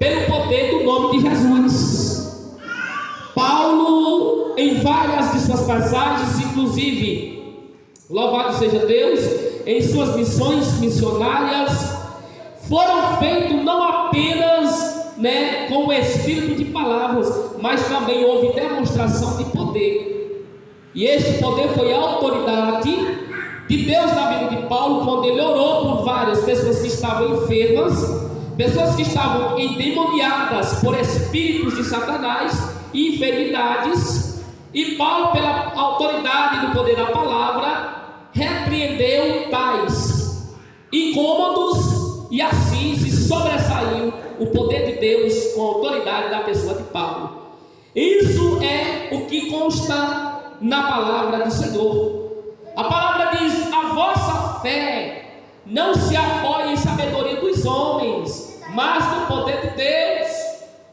pelo poder do nome de Jesus. Paulo, em várias de suas passagens, inclusive, louvado seja Deus, em suas missões missionárias, foram feitos não apenas com o espírito de palavras, mas também houve demonstração de poder. E este poder foi a autoridade de Deus na vida de Paulo, quando ele orou por várias pessoas que estavam enfermas, pessoas que estavam endemoniadas por espíritos de Satanás e enfermidades. E Paulo, pela autoridade do poder da palavra, repreendeu tais incômodos, e assim se sobressaiu o poder de Deus com a autoridade da pessoa de Paulo. Isso é o que consta na palavra do Senhor. A palavra diz: a vossa fé não se apoia em sabedoria dos homens, mas no poder de Deus.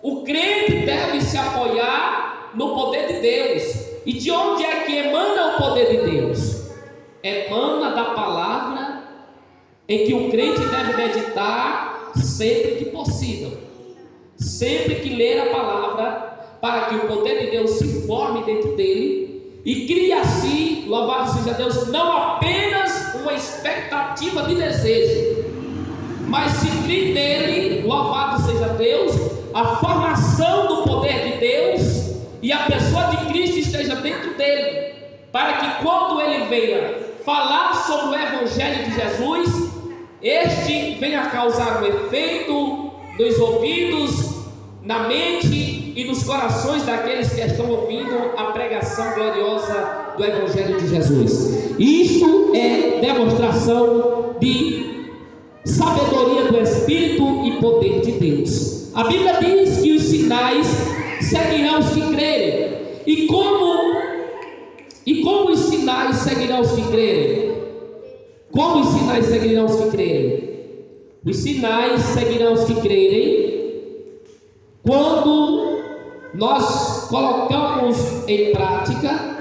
O crente deve se apoiar no poder de Deus. E de onde é que emana o poder de Deus? Emana da palavra, em que o crente deve meditar sempre que possível, sempre que ler a palavra, para que o poder de Deus se forme dentro dele e crie assim, louvado seja Deus, não apenas uma expectativa de desejo, mas se crie nele, louvado seja Deus, a formação do poder de Deus, e a pessoa de Cristo esteja dentro dele, para que quando ele venha falar sobre o Evangelho de Jesus, este venha causar um efeito nos ouvidos, na mente e nos corações daqueles que estão ouvindo a pregação gloriosa do Evangelho de Jesus. Isto é demonstração de sabedoria do Espírito e poder de Deus. A Bíblia diz que os sinais seguirão os que crerem. E como os sinais seguirão os que crerem? Como os sinais seguirão os que crerem? Os sinais seguirão os que crerem quando nós colocamos em prática,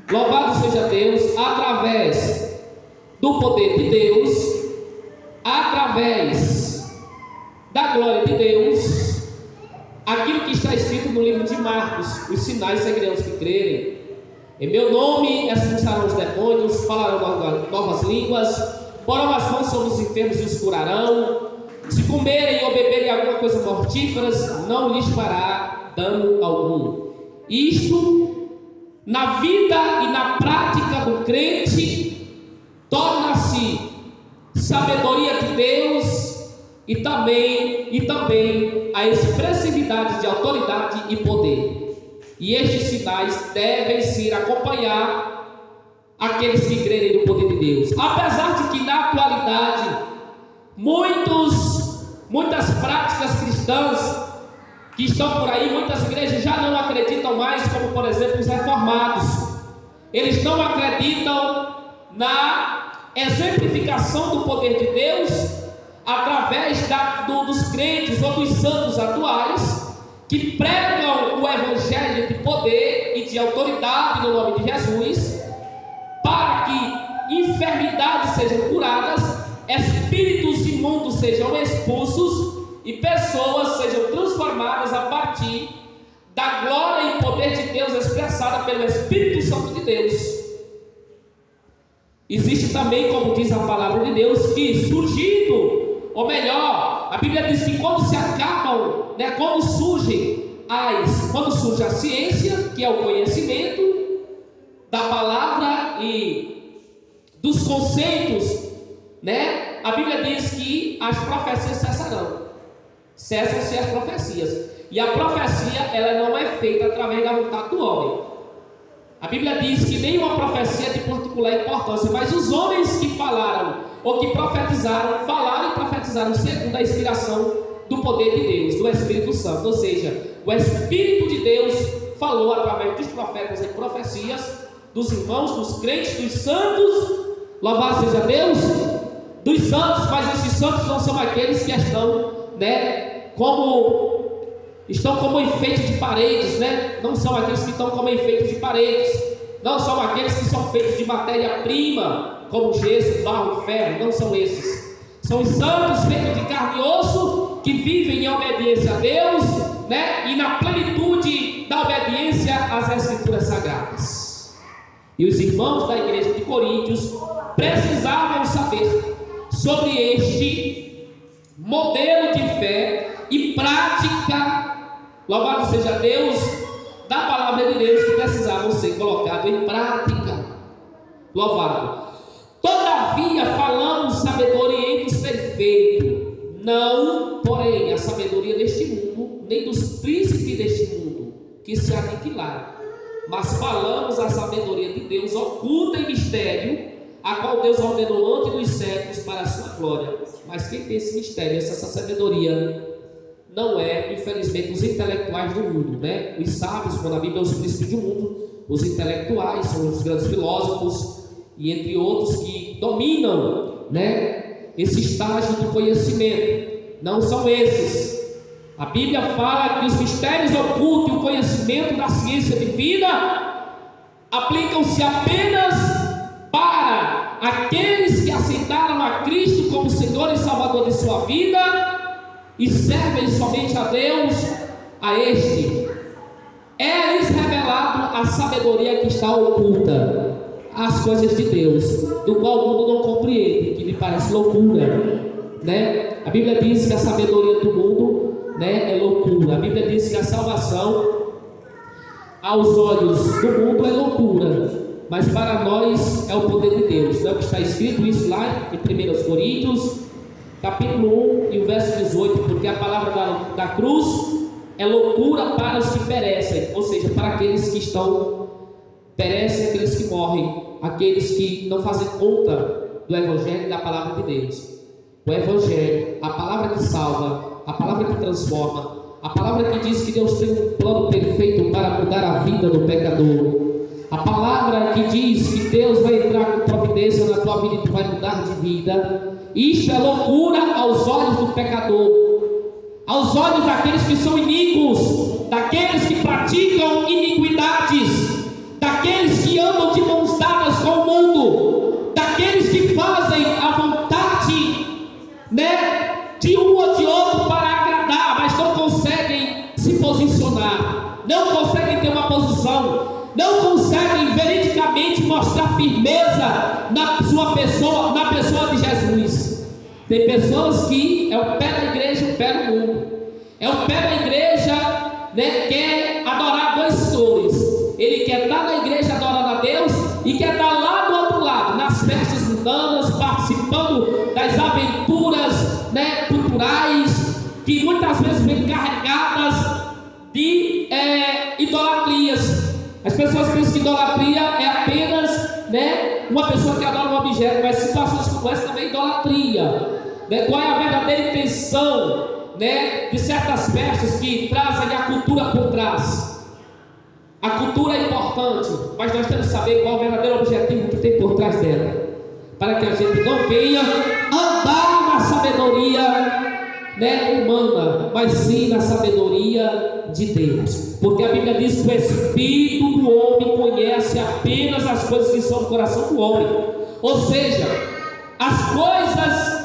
louvado seja Deus, através do poder de Deus, através da glória de Deus, aquilo que está escrito no livro de Marcos: os sinais seguirão os que crerem. Em meu nome expulsarão os demônios, falarão novas línguas, porão as mãos sobre os enfermos e os curarão. Se comerem ou beberem alguma coisa mortífera, não lhes fará dano algum. Isto, na vida e na prática do crente, torna-se sabedoria de Deus e também a expressividade de autoridade e poder. E estes sinais devem se acompanhar aqueles que crerem no poder de Deus. Apesar de que na atualidade muitas práticas cristãs que estão por aí, muitas igrejas já não acreditam mais, como por exemplo os reformados. Eles não acreditam na exemplificação do poder de Deus através dos crentes ou dos santos atuais, que pregam o Evangelho de poder e de autoridade no nome de Jesus, para que enfermidades sejam curadas, espíritos imundos sejam expulsos e pessoas sejam transformadas a partir da glória e poder de Deus expressada pelo Espírito Santo de Deus. Existe também, como diz a palavra de Deus, que surgindo, ou melhor, a Bíblia diz que quando se acabam, quando surge a ciência, que é o conhecimento da palavra e dos conceitos, a Bíblia diz que as profecias cessarão. Cessam-se as profecias. E a profecia, ela não é feita através da vontade do homem. A Bíblia diz que nenhuma profecia é de particular importância, mas os homens que falaram ou que profetizaram, falaram e profetizaram segundo a inspiração do poder de Deus, do Espírito Santo. Ou seja, o Espírito de Deus falou através dos profetas em profecias, dos irmãos, dos crentes, dos santos, louvado seja Deus, dos santos, mas esses santos não são aqueles que estão como enfeite de paredes, não são aqueles que estão como enfeite de paredes, não são aqueles que são feitos de matéria-prima, como gesso, barro, ferro, não são esses. São os santos feitos de carne e osso, que vivem em obediência a Deus, né? E na plenitude da obediência às Escrituras Sagradas. E os irmãos da igreja de Coríntios precisavam saber sobre este modelo de fé e prática, louvado seja Deus, da palavra de Deus, que precisavam ser colocados em prática. Louvado. Todavia falamos sabedoria em dos perfeitos, não, porém, a sabedoria deste mundo, nem dos príncipes deste mundo, que se aniquilaram, mas falamos a sabedoria de Deus oculta em mistério, a qual Deus ordenou antes dos séculos para a sua glória. Mas quem tem esse mistério, essa sabedoria, não é, infelizmente, os intelectuais do mundo, né? Os sábios, quando a Bíblia é os príncipes do mundo, os intelectuais são os grandes filósofos, e entre outros que dominam, né, esse estágio do conhecimento. Não são esses. A Bíblia fala que os mistérios ocultos e o conhecimento da ciência divina aplicam-se apenas para aqueles que aceitaram a Cristo como Senhor e Salvador de sua vida e servem somente a Deus, a este. É-lhes revelado a sabedoria que está oculta, as coisas de Deus, do qual o mundo não compreende, que lhe parece loucura, né? A Bíblia diz que a sabedoria do mundo, né, é loucura. A Bíblia diz que a salvação aos olhos do mundo é loucura, mas para nós é o poder de Deus. Não é o que está escrito isso lá em 1 Coríntios capítulo 1 e o verso 18, porque a palavra da cruz é loucura para os que perecem, ou seja, para aqueles que perecem, aqueles que morrem, aqueles que não fazem conta do Evangelho e da palavra de Deus. O Evangelho, a palavra que salva, a palavra que transforma, a palavra que diz que Deus tem um plano perfeito para mudar a vida do pecador, a palavra que diz que Deus vai entrar com providência na tua vida e tu vai mudar de vida. Isto é loucura aos olhos do pecador, aos olhos daqueles que são iníquos, daqueles que praticam iniquidades, daqueles que andam de mãos dadas com o mundo, daqueles que fazem a vontade, né, de um ou de outro para agradar, mas não conseguem se posicionar, não conseguem ter uma posição, não conseguem veridicamente mostrar firmeza na sua pessoa, na pessoa de Jesus. Tem pessoas que é o pé da igreja e o pé do mundo. É o pé da igreja, né, quer adorar dois senhores. Ele quer estar na igreja adorando a Deus e quer estar lá do outro lado, nas festas mundanas, participando das aventuras, né, culturais, que muitas vezes vêm carregadas de idolatrias. As pessoas pensam que idolatria é apenas, né, uma pessoa que adora um objeto, mas situações como essa também é idolatria, né? Qual é a verdadeira intenção, né, de certas festas que trazem a cultura por trás? A cultura é importante, mas nós temos que saber qual é o verdadeiro objetivo que tem por trás dela, para que a gente não venha andar na sabedoria, né, humana, mas sim na sabedoria de Deus, porque a Bíblia diz que o Espírito do homem conhece apenas as coisas que estão no coração do homem, ou seja, as coisas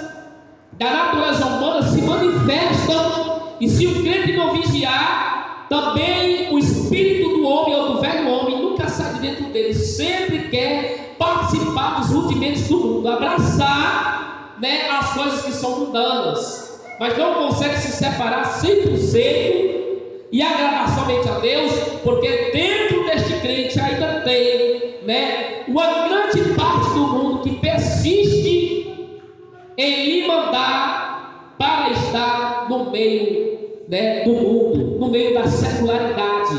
da natureza humana se manifestam, e se o crente não vigiar, também o espírito do homem ou do velho homem nunca sai de dentro dele, sempre quer participar dos rudimentos do mundo, abraçar, né, as coisas que são mundanas, mas não consegue se separar 100% e agradar somente a Deus, porque dentro deste crente ainda tem, né, uma grande parte do mundo que persiste em lhe mandar para estar no meio, né, do mundo, no meio da secularidade.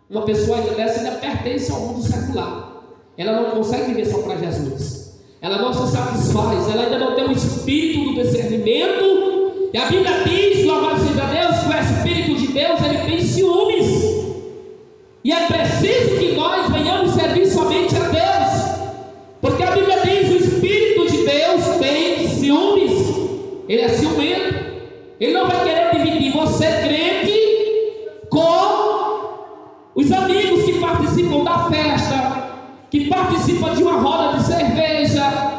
Uma pessoa dessa ainda pertence ao mundo secular, ela não consegue viver só para Jesus, ela não se satisfaz, ela ainda não tem o espírito do discernimento. E a Bíblia diz, louvado seja Deus, que o Espírito de Deus, ele tem ciúmes, e é preciso que nós venhamos servir somente a Deus, porque a Bíblia diz, o Espírito de Deus tem ciúmes, ele é ciumento, ele não vai querer dividir você, crente, com os amigos que participam da festa, que participam de uma roda de cerveja,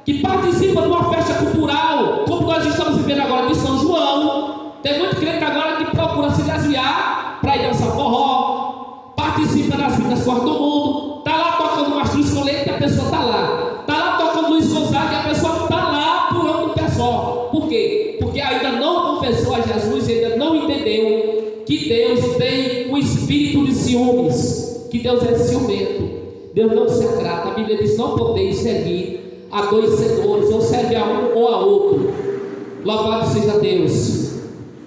que participam de uma festa cultural, como nós estamos vivendo agora de São João, Tem muito crente agora que procura se desviar para ir dançar forró, participa das vidas fora do mundo, está lá tocando Mastruz com Leite e a pessoa está lá. Está lá tocando Luiz Gonzaga e a pessoa está lá pulando o pé só. Por quê? Porque ainda não confessou a Jesus, ainda não entendeu que Deus tem um espírito de ciúmes, que Deus é ciumento. Deus não se agrada. A Bíblia diz: não podeis servir a dois senhores, ou serve a um ou a outro. Louvado seja Deus.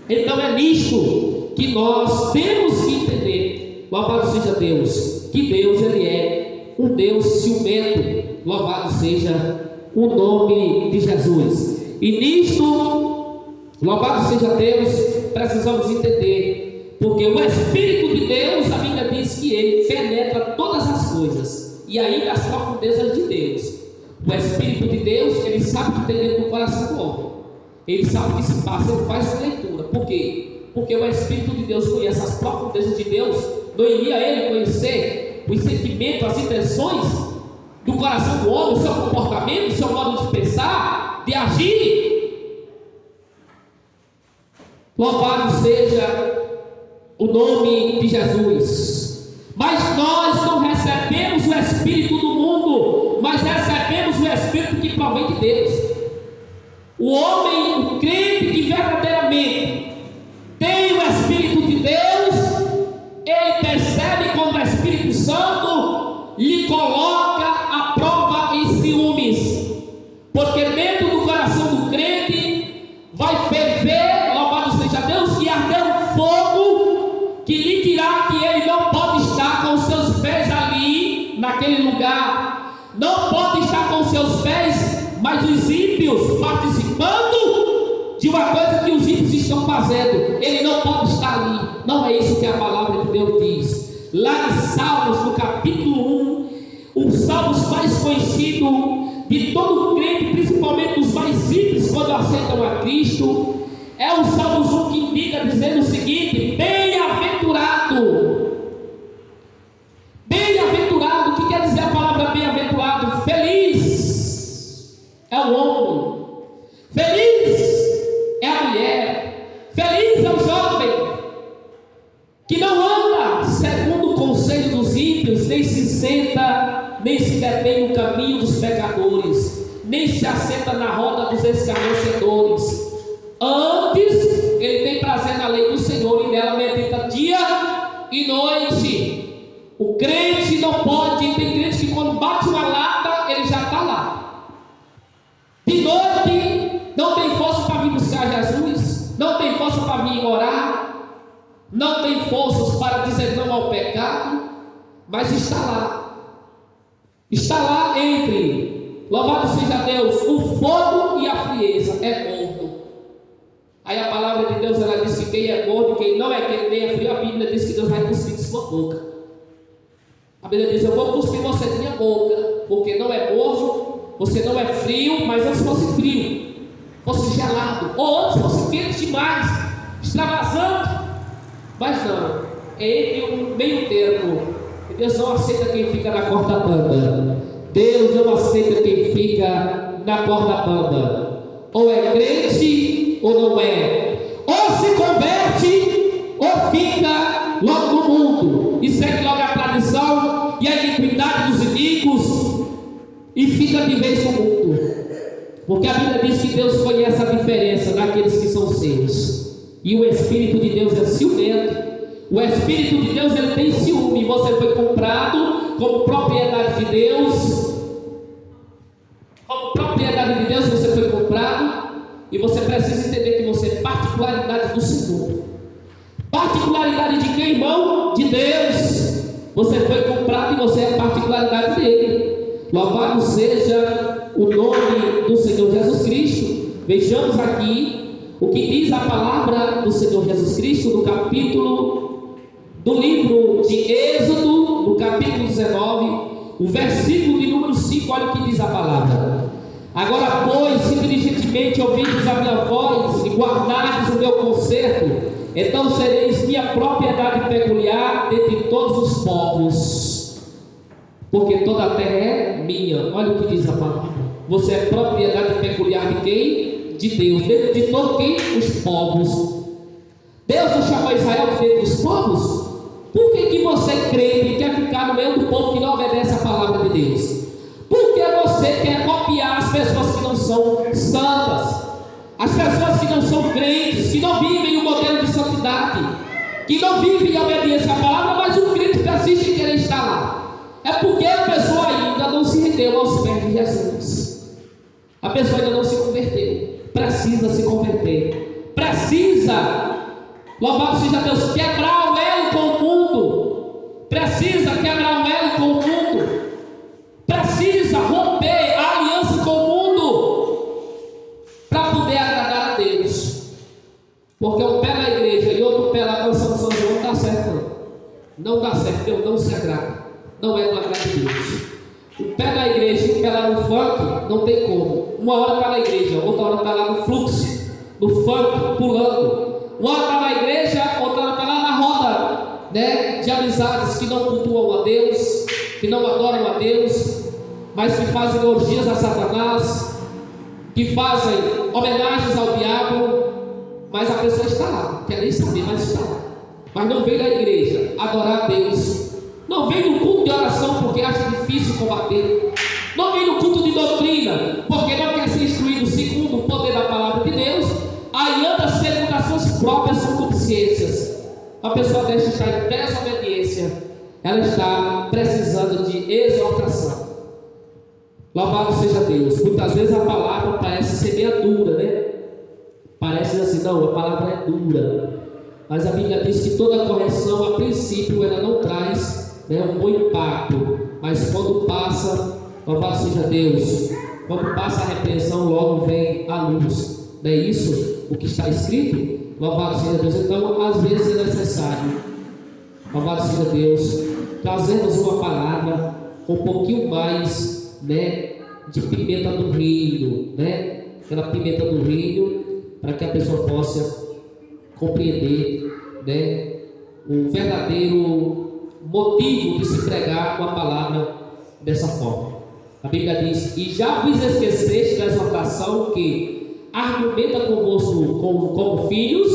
Então é nisto que nós temos que entender. Louvado seja Deus, que Deus ele é um Deus ciumento. Louvado seja o nome de Jesus. E nisto, louvado seja Deus, precisamos entender, porque o Espírito de Deus, a Bíblia diz que ele penetra todas as coisas, e ainda as profundezas de Deus. O Espírito de Deus, ele sabe o que tem dentro do coração do homem, ele sabe o que se passa, ele faz sua leitura. Por quê? Porque o Espírito de Deus conhece as profundezas de Deus. Não iria ele conhecer os sentimentos, as intenções do coração do homem, o seu comportamento, o seu modo de pensar, de agir? Louvado seja o nome de Jesus. Mas nós não recebemos o Espírito do mundo, mas recebemos o Espírito que provém de Deus. O homem, o crente que verdadeiramente tem o Espírito de Deus, ele percebe quando o Espírito Santo lhe coloca a prova em ciúmes, porque dentro do coração do crente vai ferver, louvado seja Deus, e arder um fogo que lhe dirá que ele não pode estar com os seus pés ali naquele lugar, não pode estar com os seus pés, mas os ímpios participando de uma coisa que os ímpios estão fazendo, ele não pode estar ali. Não é isso que a palavra de Deus diz. Lá em Salmos, no capítulo 1, os salmos mais conhecidos de todo crente, principalmente os mais simples quando aceitam a Cristo, é o Salmos 1 que indica dizendo o seguinte: bem-aventurado. Bem-aventurado, o que quer dizer a palavra bem-aventurado? Feliz é o homem, feliz é a mulher, feliz é o jovem que não anda segundo o conselho dos ímpios, nem se senta, nem se detém no caminho dos pecadores, nem se assenta na roda dos escarnecedores. Antes, ele tem prazer na lei do Senhor, e nela medita dia e noite. O crente não pode, tem crente que quando bate uma lata, ele já está lá. De noite, não tem força para vir buscar Jesus, não tem força para vir orar, não tem forças para dizer não ao pecado, mas está lá entre, louvado seja Deus, o fogo e a frieza. É gordo. Aí a palavra de Deus, ela diz que quem é gordo, quem não é, quem nem é frio, a Bíblia diz que Deus vai cuspir de sua boca. A Bíblia diz: eu vou cuspir você de minha boca, porque não é gordo, você não é frio, mas antes fosse frio, fosse gelado, ou antes fosse quente demais, extravasante. Mas não, é entre um meio termo. Deus não aceita quem fica na corda bamba. Deus não aceita quem fica na corda bamba. Ou é crente ou não é. Ou se converte ou fica logo no mundo e segue logo a tradição e a iniquidade dos iníquos e fica de vez no mundo. Porque a Bíblia diz que Deus conhece a diferença naqueles que são seus. E o Espírito de Deus é ciumento. O Espírito de Deus, ele tem ciúme. Você foi comprado como propriedade de Deus. Como propriedade de Deus você foi comprado. E você precisa entender que você é particularidade do Senhor. Particularidade de quem, irmão? De Deus. Você foi comprado e você é particularidade dele. Louvado seja o nome do Senhor Jesus Cristo. Vejamos aqui o que diz a palavra do Senhor Jesus Cristo no capítulo do livro de Êxodo, no capítulo 19, o versículo de número 5. Olha o que diz a palavra: agora, pois, se diligentemente ouvirdes a minha voz e guardardes o meu conserto, então sereis minha propriedade peculiar dentre todos os povos, porque toda a terra é minha. Olha o que diz a palavra. Você é propriedade peculiar de quem? De Deus. Dentro de todo quem? Os povos. povos? Por que você crente e quer ficar no meio do povo que não obedece a palavra de Deus? Por que você quer copiar as pessoas que não são santas? As pessoas que não são crentes, que não vivem o modelo de santidade, que não vivem a obediência à palavra, mas o crente persiste em querer estar lá. É porque a pessoa ainda não se rendeu aos pés de Jesus. A pessoa ainda não se converteu. Precisa se converter. Precisa, louvado seja Deus, quebrar o elo com o mundo. Precisa quebrar o elo com o mundo. Precisa romper a aliança com o mundo para poder agradar a Deus. Porque um pé na igreja e outro pé lá dançando São João não dá certo, não. Não dá certo, Deus não se agrada. Não é do agrado de Deus. O pé na igreja e o pé lá no funk, não tem como. Uma hora está na igreja, outra hora está lá no fluxo, no funk, pulando. Uma hora está na igreja, outra hora está lá na roda, né, de amizades que não cultuam a Deus, que não adoram a Deus, mas que fazem orgias a Satanás, que fazem homenagens ao diabo. Mas a pessoa está lá, não quer nem saber, mas está lá. Mas não vem na igreja adorar a Deus. Não vem no culto de oração porque acha difícil combater. Não vem no culto de doutrina porque não quer ser instruído segundo o poder da palavra de Deus. Aí anda segundo as suas próprias concupiscências. A pessoa desta está em desobediência. Ela está precisando de exortação. Louvado seja Deus. Muitas vezes a palavra parece ser meio dura, né? Parece assim, não, a palavra é dura. Mas a Bíblia diz que toda correção, a princípio, ela não traz, né, um bom impacto. Mas quando passa, louvado seja Deus, quando passa a repreensão, logo vem a luz. Não é isso o que está escrito? Louvado seja Deus. Então, às vezes é necessário, louvado seja Deus, trazermos uma palavra com um pouquinho mais, né, de pimenta do reino, né? Aquela pimenta do reino, para que a pessoa possa compreender, né, o verdadeiro motivo de se pregar com a palavra dessa forma. A Bíblia diz: e já vos esqueceste da exortação que argumenta convosco como filhos?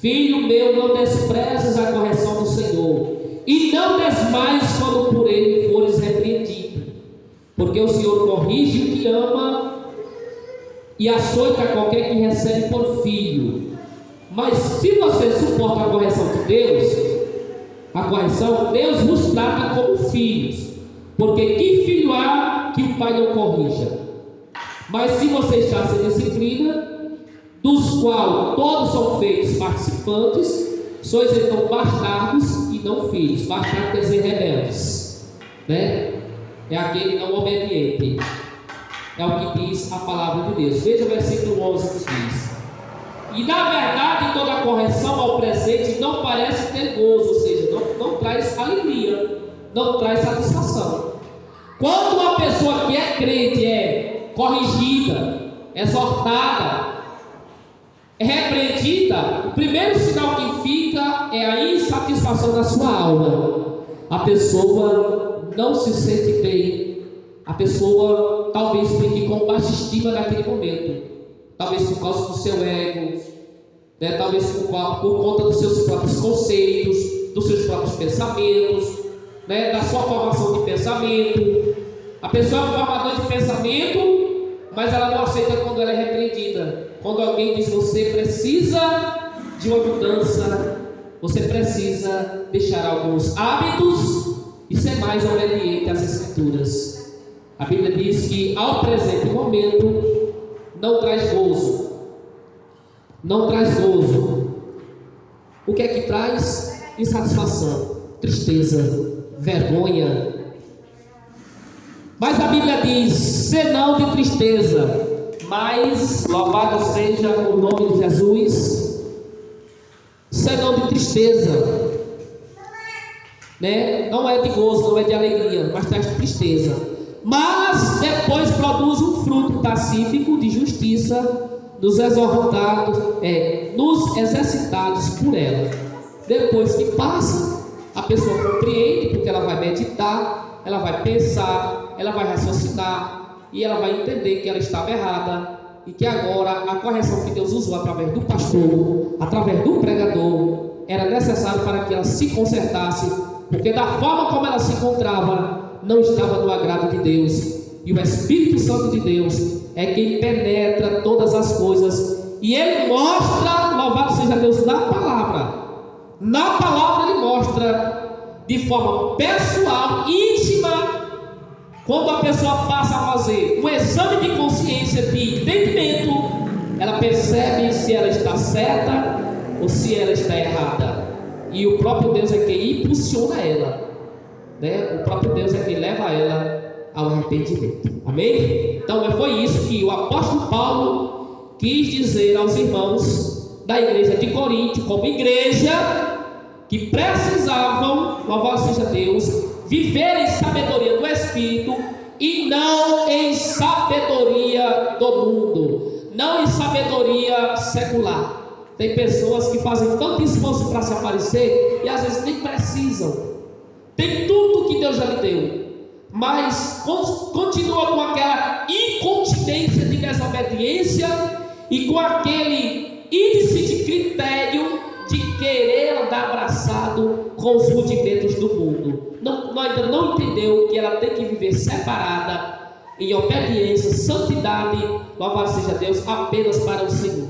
Filho meu, não desprezes a correção do Senhor, e não desmaies quando por ele fores repreendido, porque o Senhor corrige o que ama e açoita qualquer que recebe por filho. Mas se você suporta a correção de Deus, Deus nos trata como filhos. Porque que filho há que o pai não corrija? Mas se você está sem disciplina, dos quais todos são feitos participantes, sois então bastardos e não filhos. Bastardo quer dizer rebeldes, né? É aquele não obediente. É o que diz a palavra de Deus. Veja o versículo 11 que diz: e na verdade toda correção ao presente não parece ter gozo, ou seja, não traz alegria, não traz satisfação. Quando uma pessoa que é crente é corrigida, exortada, é repreendida, o primeiro sinal que fica é a insatisfação da sua alma. A pessoa não se sente bem. A pessoa talvez fique com baixa estima naquele momento, talvez por causa do seu ego, né? Talvez por conta dos seus próprios conceitos, dos seus próprios pensamentos, né? Da sua formação de pensamento. A pessoa é um formador de pensamento, mas ela não aceita quando ela é repreendida. Quando alguém diz: você precisa de uma mudança, você precisa deixar alguns hábitos e ser mais obediente às Escrituras. A Bíblia diz que ao presente momento não traz gozo. Não traz gozo. O que é que traz? Insatisfação, tristeza, vergonha. Mas a Bíblia diz: senão de tristeza, mas louvado seja o nome de Jesus. Senão de tristeza, né? Não é de gozo, não é de alegria, mas traz tristeza. Mas depois produz um fruto pacífico de justiça nos exercitados por ela. Depois que passa, a pessoa compreende, porque ela vai meditar, ela vai pensar, ela vai raciocinar, e ela vai entender que ela estava errada, e que agora a correção que Deus usou através do pastor, através do pregador, era necessário para que ela se consertasse, porque da forma como ela se encontrava, não estava no agrado de Deus. E o Espírito Santo de Deus é quem penetra todas as coisas, e Ele mostra, louvado seja Deus, na palavra. Na palavra Ele mostra de forma pessoal, íntima, quando a pessoa passa a fazer um exame de consciência, de entendimento, ela percebe se ela está certa ou se ela está errada. E o próprio Deus é quem impulsiona ela, né? O próprio Deus é quem leva ela ao arrependimento. Amém? Então foi isso que o apóstolo Paulo quis dizer aos irmãos da igreja de Corinto, como igreja que precisavam, louvado seja Deus, viver em sabedoria do Espírito e não em sabedoria do mundo, não em sabedoria secular. Tem pessoas que fazem tanto esforço para se aparecer e às vezes nem precisam. Tem tudo que Deus já lhe deu, mas continua com aquela incontinência de desobediência e com aquele índice de critério de querer andar abraçado com os rudimentos do mundo. Ainda não entendeu que ela tem que viver separada, em obediência, santidade, louvado seja Deus, apenas para o Senhor.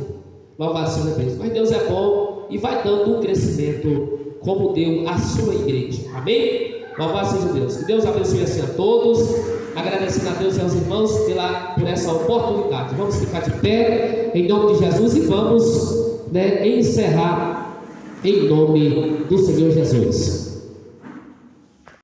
Louvado seja Deus. Mas Deus é bom e vai dando um crescimento como deu a sua igreja. Amém? Louvado seja Deus. Que Deus abençoe assim a todos. Agradecendo a Deus e aos irmãos por essa oportunidade. Vamos ficar de pé em nome de Jesus e vamos encerrar em nome do Senhor Jesus.